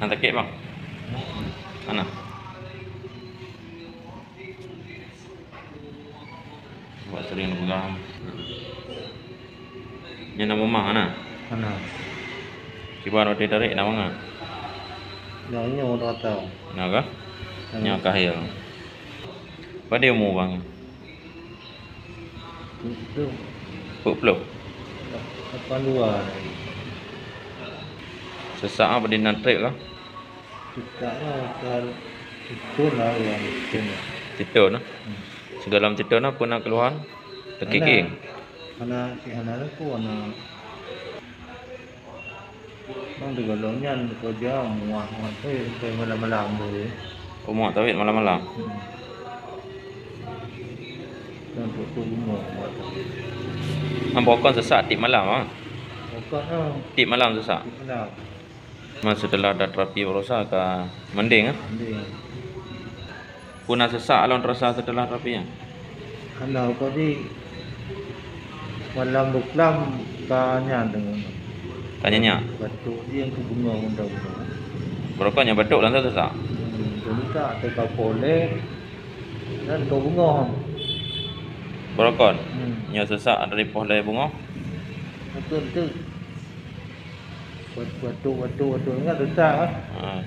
Nanti kek bang. Mana? Buat sering pegang. Ini nama mah mana? Mana? Kibar roti tarik nama nggak? Nyonya udah tahu. Naga? Nyak kahil. Pada dia mau bang? Itu Peluk. 82. Sesak apa di nantrik lah? Kita kan itu lah yang itu. Cito na. Sedalam cito na pun nak keluhan. Terkiking. Anak si anak aku anak. Bang digolongnya kerja muah sampai malam-malam tu. Umur tawit malam-malam. Dan tu muah. Ambokon sesak tip malam ah. Bukan Tip malam sesak. malam. Masa setelah dah terapi berusaha ke mending ah. Mending. Puna sesak alon rasa setelah terapi ah. Anak kau di malam buklam tanya dengan Tanya-nya. batu dia yang bunga undang-undang. Berokoknya betul lantas sesak. Jadi tak tekap boleh dan kau bunga. Berokon. Nya sesak dari pohon bunga. Betul tu. Batu ingat besar kan? Ha.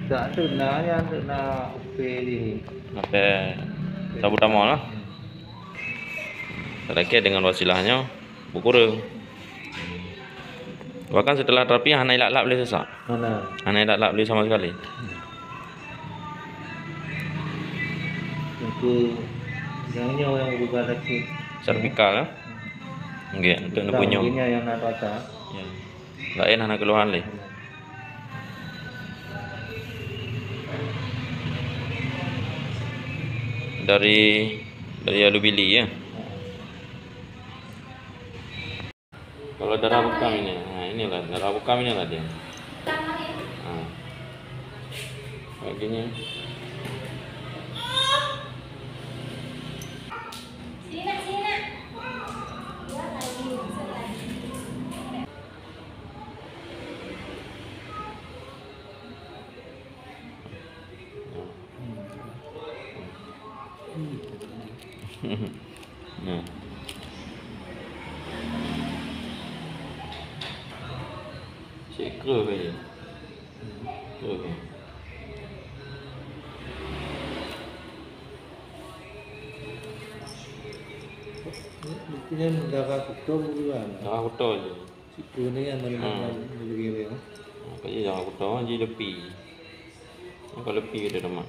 Tak tu nak yang tu nak di. Sampai sabut tamal lah. Terakhir dengan wasilahnya berkurang. Bahkan setelah terapi Hana ilak-lak boleh sesak. Mana? Hana ilak-lak boleh sama sekali. Itu yang bukan lagi. Cervical lah. Okey, untuk nak punya. Ini yang nak rata. Ya. Lain Hana keluhan leh. Dari alubili ya. Kalau darah bekam ini, nah inilah darah bekam inilah dia. Nah, kayak gini. Nah. Cik kerah ke? Kerah ke? Ini darah kutu juga. Darah kotor je. Situ ni yang mana begini. Kaji jangan kotor, je lepi. Kalau lepi kita demak.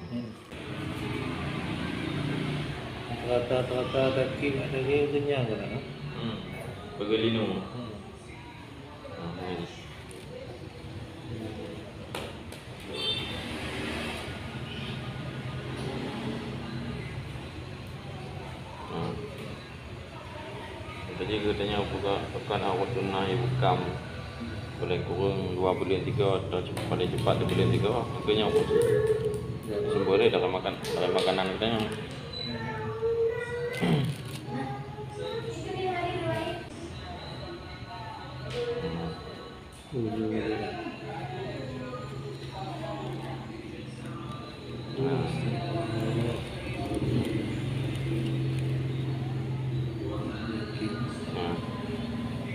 Rata-rata daging kenyang kan? Bergelino. Jadi katanya bukan awal tunai bekam paling kurang 2 bulan 3 atau paling cepat 2 bulan 3 makanya aku sembunyi dalam makanan katanya.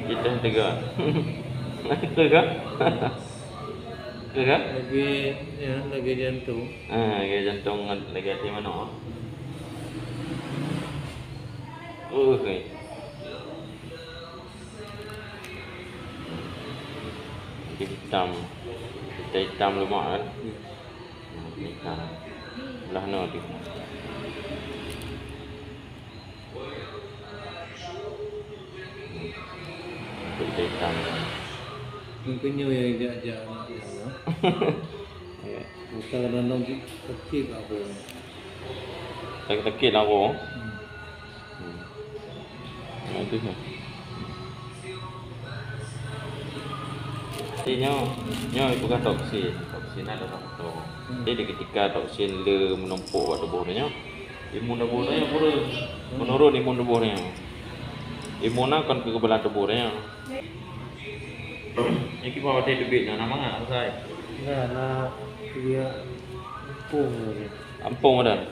Kita tiga. Tiga. Tiga. Lagi jantung. Lagi jantung lagi hati mana? Okay. Hitam. Kita hitam lemak kan? Hitam. Belah no tu. Kita hitam. Mungkin yang ajak anaknya. Ya. Bukan kadang-kadang kecil aku. Tekit aku. Nah, itu kan. Jadi itu kan toksin ada faktor. Jadi ketika toksin le menumpuk pada tubuhnya, imun tubuhnya menurun imun tubuhnya. Imun akan kekebalan tubuhnya. Ini bawa dia debitnya nama nggak saya? Nah, dia pung. Ampung ada.